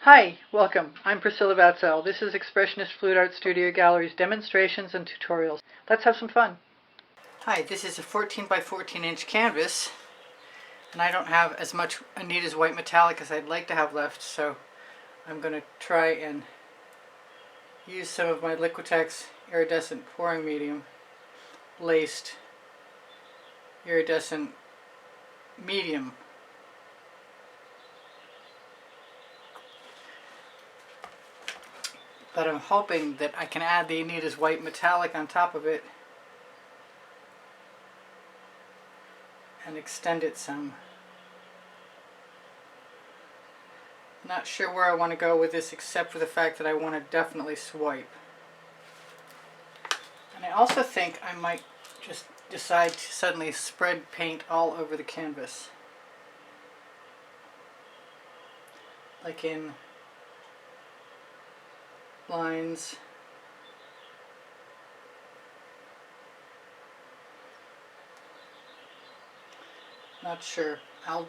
Hi, welcome. I'm Priscilla Batzell. This is Expressionist Fluid Art Studio Gallery's demonstrations and tutorials. Let's have some fun. Hi, this is a 14 by 14 inch canvas, and I don't have as much Anita's white metallic as I'd like to have left, so I'm going to try and use some of my Liquitex iridescent pouring medium laced iridescent medium. But I'm hoping that I can add the Anita's white metallic on top of it and extend it some. Not sure where I want to go with this except for the fact that I want to definitely swipe. And I also think I might just decide to suddenly spread paint all over the canvas. Like in lines. Not sure. I'll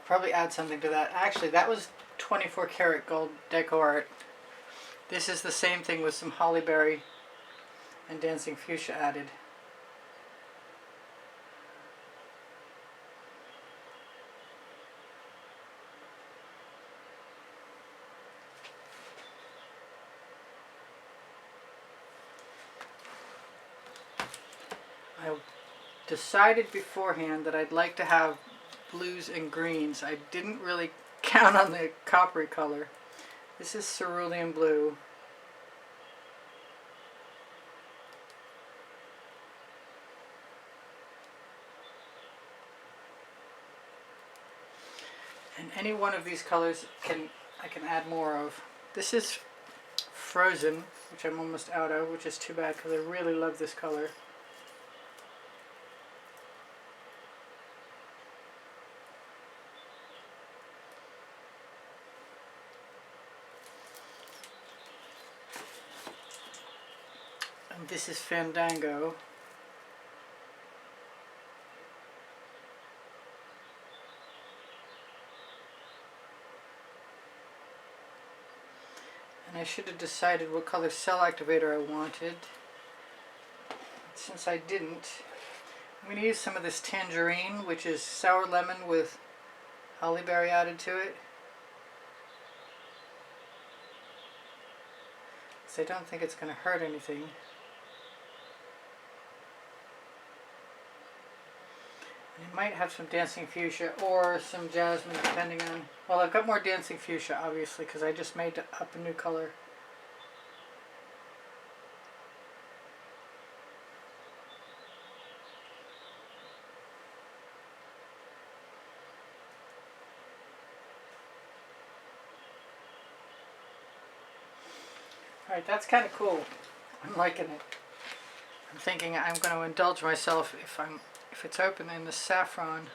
probably add something to that. Actually, that was 24 karat gold deco art. This is the same thing with some holly berry and dancing fuchsia added. I decided beforehand that I'd like to have blues and greens. I didn't really count on the coppery color. This is cerulean blue. And any one of these colors I can add more of. This is Frozen, which I'm almost out of, which is too bad because I really love this color. And this is Fandango. And I should have decided what color cell activator I wanted. Since I didn't, I'm going to use some of this tangerine, which is sour lemon with holly berry added to it. So I don't think it's going to hurt anything. And it might have some dancing fuchsia or some jasmine, depending on... Well, I've got more dancing fuchsia, obviously, because I just made up a new color. Alright, that's kind of cool. I'm liking it. I'm thinking I'm going to indulge myself if it's open in the saffron.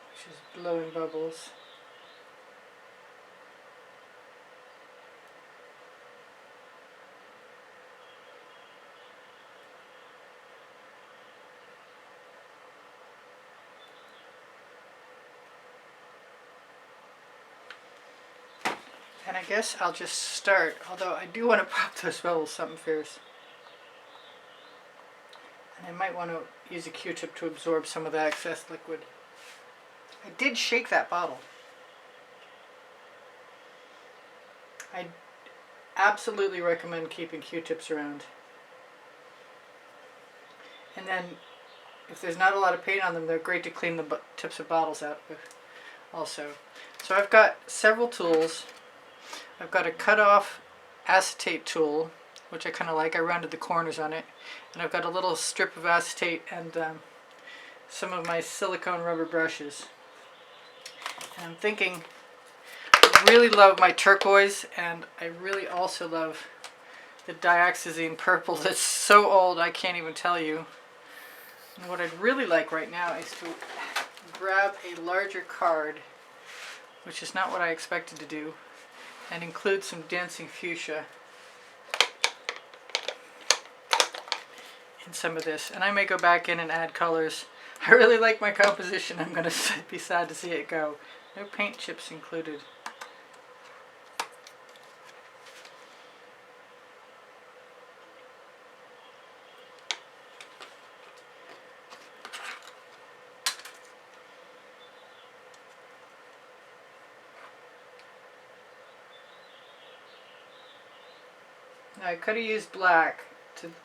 Which is blowing bubbles. And I guess I'll just start, although I do want to pop those bubbles something fierce. And I might want to use a Q-tip to absorb some of the excess liquid. I did shake that bottle. I absolutely recommend keeping Q-tips around. And then, if there's not a lot of paint on them, they're great to clean the tips of bottles out with also. So I've got several tools. I've got a cut-off acetate tool, which I kind of like. I rounded the corners on it. And I've got a little strip of acetate and some of my silicone rubber brushes. And I'm thinking, I really love my turquoise, and I really also love the dioxazine purple that's so old I can't even tell you. And what I'd really like right now is to grab a larger card, which is not what I expected to do, and include some dancing fuchsia in some of this, and I may go back in and add colors. I really like my composition. I'm going to be sad to see it go. No paint chips included. Now I could have used black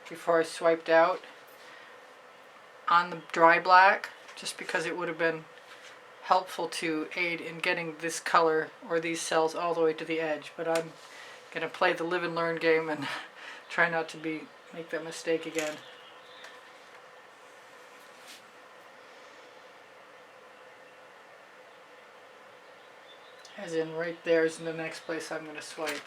before I swiped out on the dry black, just because it would have been helpful to aid in getting this color or these cells all the way to the edge. But I'm going to play the live and learn game and try not to make that mistake again. As in right there is the next place I'm going to swipe.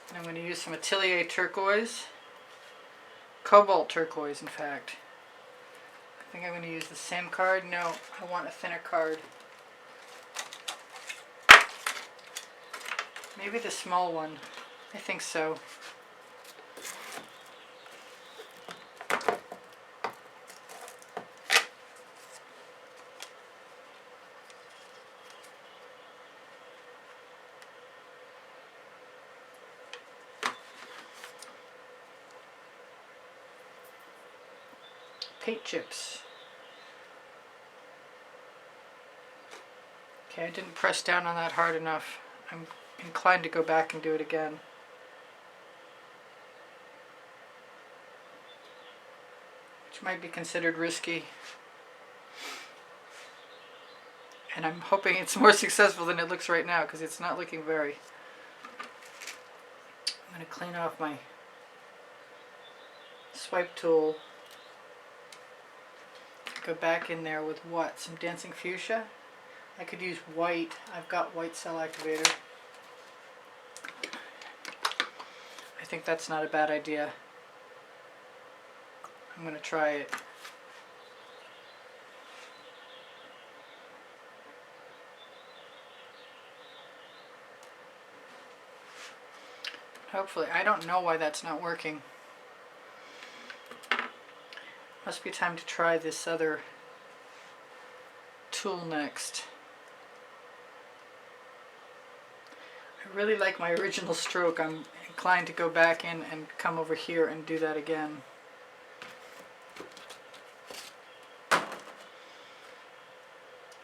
And I'm going to use some Atelier turquoise, cobalt turquoise in fact. I think I'm going to use the same card. No, I want a thinner card. Maybe the small one. I think so. Paint chips. Okay, I didn't press down on that hard enough. I'm inclined to go back and do it again. Which might be considered risky. And I'm hoping it's more successful than it looks right now, because it's not looking very. I'm going to clean off my swipe tool. Go back in there with what? Some dancing fuchsia? I could use white. I've got white cell activator. I think that's not a bad idea. I'm going to try it. Hopefully. I don't know why that's not working. Must be time to try this other tool next. I really like my original stroke. I'm inclined to go back in and come over here and do that again.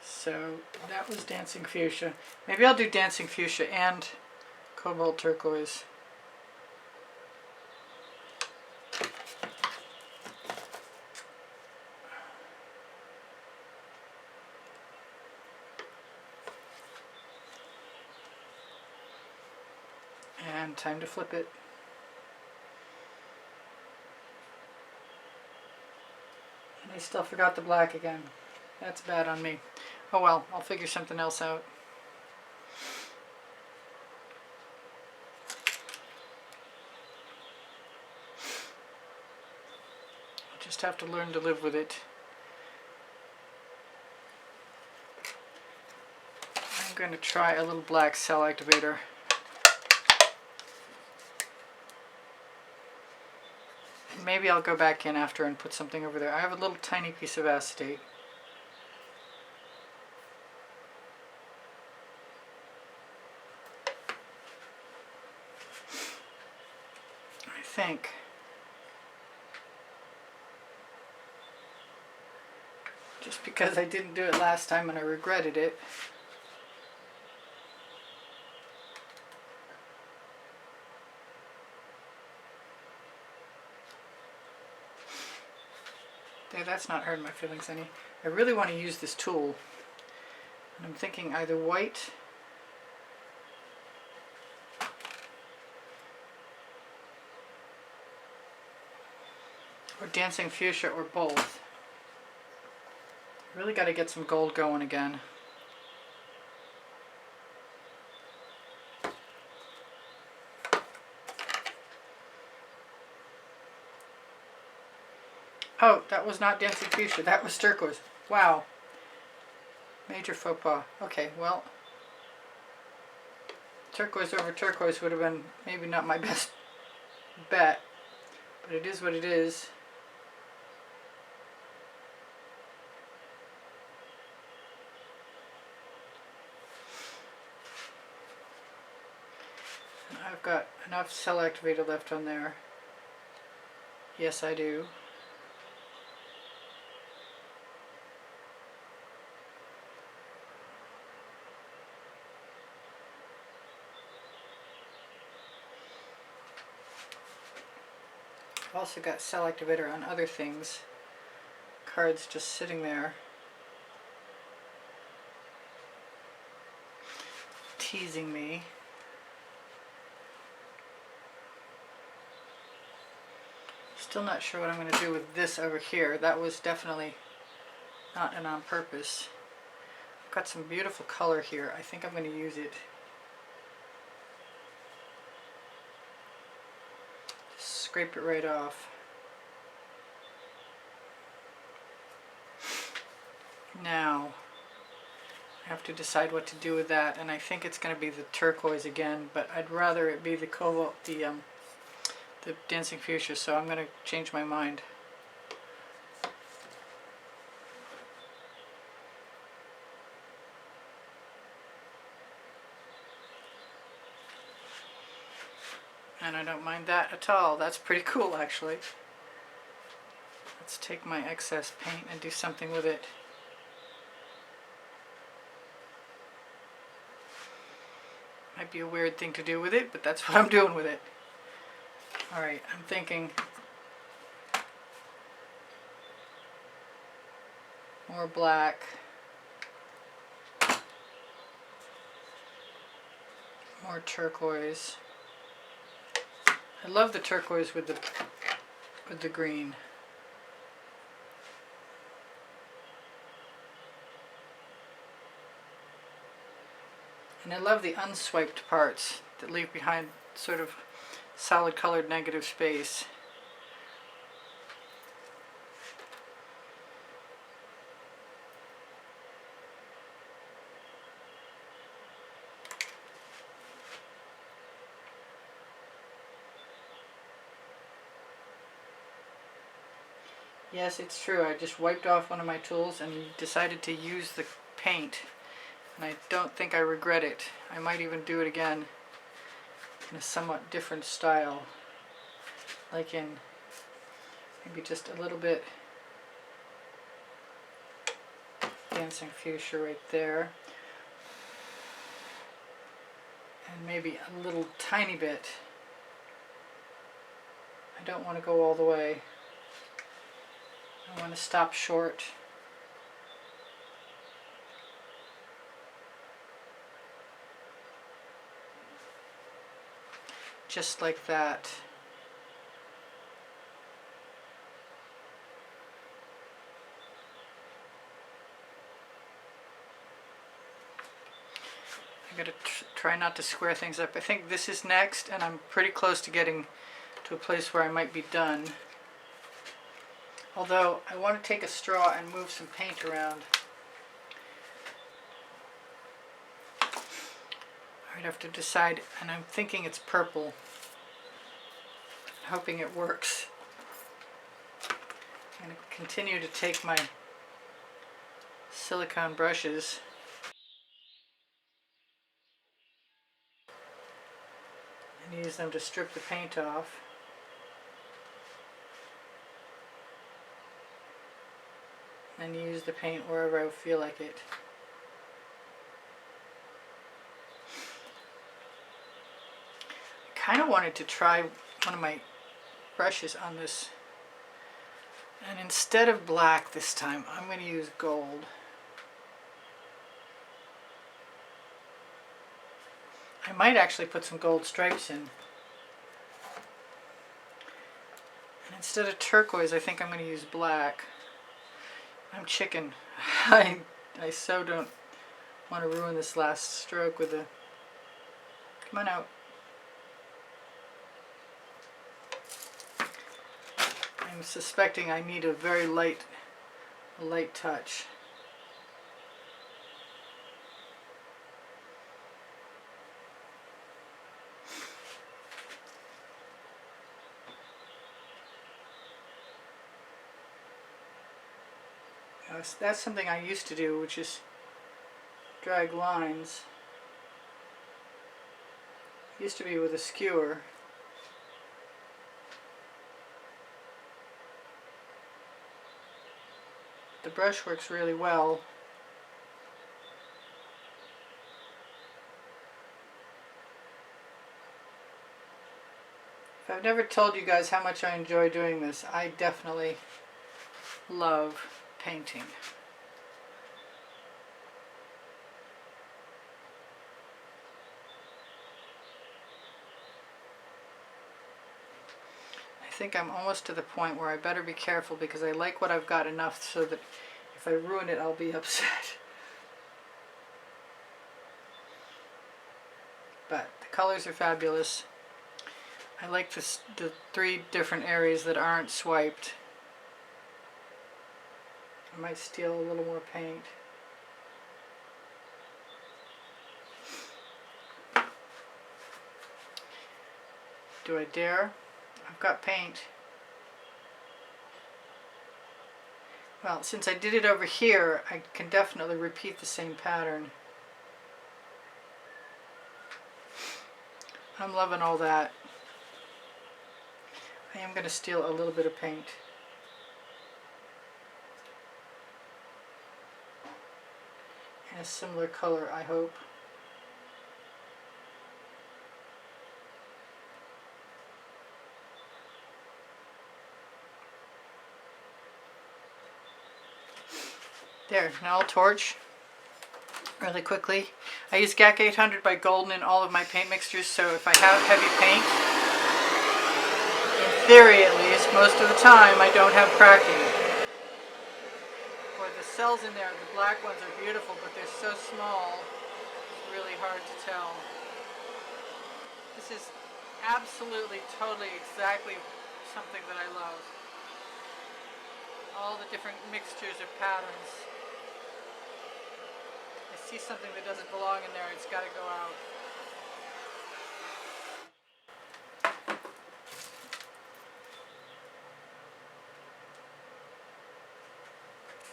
So that was Dancing Fuchsia. Maybe I'll do Dancing Fuchsia and Cobalt Turquoise. And time to flip it. And I still forgot the black again. That's bad on me. Oh well, I'll figure something else out. I'll just have to learn to live with it. I'm going to try a little black cell activator. Maybe I'll go back in after and put something over there. I have a little tiny piece of acetate. I think. Just because I didn't do it last time and I regretted it. That's not hurting my feelings any. I really want to use this tool. And I'm thinking either white or Dancing Fuchsia or both. Really got to get some gold going again. Oh, that was not Dancing Fuchsia. That was turquoise. Wow. Major faux pas. Okay, well, turquoise over turquoise would have been maybe not my best bet. but it is what it is. And I've got enough cell activator left on there. Yes, I do. I've also got cell activator on other things. Cards just sitting there, teasing me. Still not sure what I'm going to do with this over here. That was definitely not an on purpose. I've got some beautiful color here. I think I'm going to use it. Just scrape it right off. Now I have to decide what to do with that, and I think it's going to be the turquoise again, but I'd rather it be the cobalt, the dancing fuchsia, so I'm going to change my mind. And I don't mind that at all. That's pretty cool, actually. Let's take my excess paint and do something with it. Might be a weird thing to do with it, but that's what I'm doing with it. Alright, I'm thinking more black, more turquoise. I love the turquoise with the green. And I love the unswiped parts that leave behind sort of solid colored negative space. Yes, it's true. I just wiped off one of my tools and decided to use the paint. And I don't think I regret it. I might even do it again in a somewhat different style. Like in maybe just a little bit dancing fuchsia right there. And maybe a little tiny bit. I don't want to go all the way. I want to stop short. Just like that. I gotta try not to square things up. I think this is next, and I'm pretty close to getting to a place where I might be done. Although I want to take a straw and move some paint around. I'd have to decide, and I'm thinking it's purple. Hoping it works. I'm going to continue to take my silicone brushes and use them to strip the paint off. And use the paint wherever I feel like it. I kind of wanted to try one of my brushes on this, and instead of black this time I'm going to use gold. I might actually put some gold stripes in, and instead of turquoise I think I'm going to use black. I'm chicken. I so don't want to ruin this last stroke with a... Come on out. I'm suspecting I need a very light touch. That's something I used to do, which is drag lines. Used to be with a skewer. The brush works really well. If I've never told you guys how much I enjoy doing this, I definitely love painting. I think I'm almost to the point where I better be careful because I like what I've got enough so that if I ruin it, I'll be upset. But the colors are fabulous. I like the 3 different areas that aren't swiped. I might steal a little more paint. Do I dare? I've got paint. Well, since I did it over here, I can definitely repeat the same pattern. I'm loving all that. I am going to steal a little bit of paint. In a similar color, I hope. There, now I'll torch really quickly. I use GAC 800 by Golden in all of my paint mixtures, so if I have heavy paint, in theory at least, most of the time I don't have cracking. Or the cells in there, the black ones are beautiful, but they're so small, it's really hard to tell. This is absolutely, totally, exactly something that I love. All the different mixtures of patterns. I see something that doesn't belong in there, it's got to go out.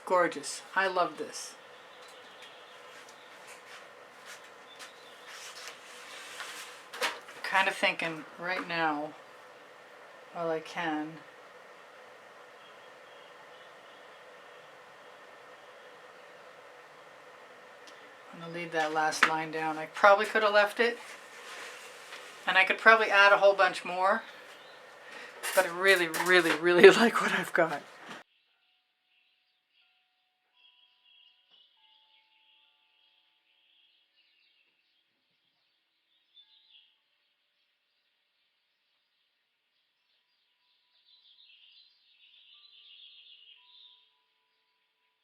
Gorgeous. I love this. I'm kind of thinking right now, while I can, I'm going to leave that last line down. I probably could have left it, and I could probably add a whole bunch more, but I really, really, really like what I've got.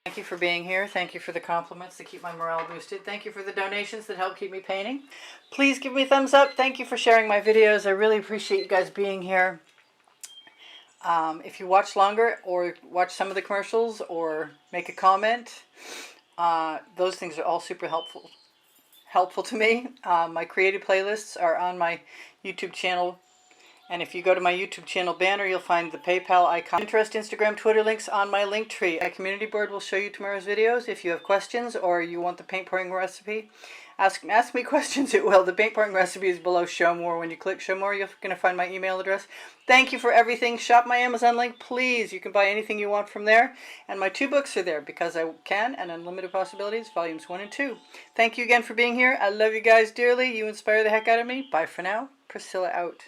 Thank you for being here. Thank you for the compliments that keep my morale boosted. Thank you for the donations that help keep me painting. Please give me a thumbs up. Thank you for sharing my videos. I really appreciate you guys being here. If you watch longer or watch some of the commercials or make a comment, those things are all super helpful to me. My creative playlists are on my YouTube channel. And if you go to my YouTube channel banner, you'll find the PayPal icon. Pinterest, Instagram, Twitter links on my link tree. My community board will show you tomorrow's videos. If you have questions or you want the paint pouring recipe, ask me questions. It will. The paint pouring recipe is below Show More. When you click Show More, you're going to find my email address. Thank you for everything. Shop my Amazon link, please. You can buy anything you want from there. And my 2 books are there, Because I Can and Unlimited Possibilities, Volumes 1 and 2. Thank you again for being here. I love you guys dearly. You inspire the heck out of me. Bye for now. Priscilla out.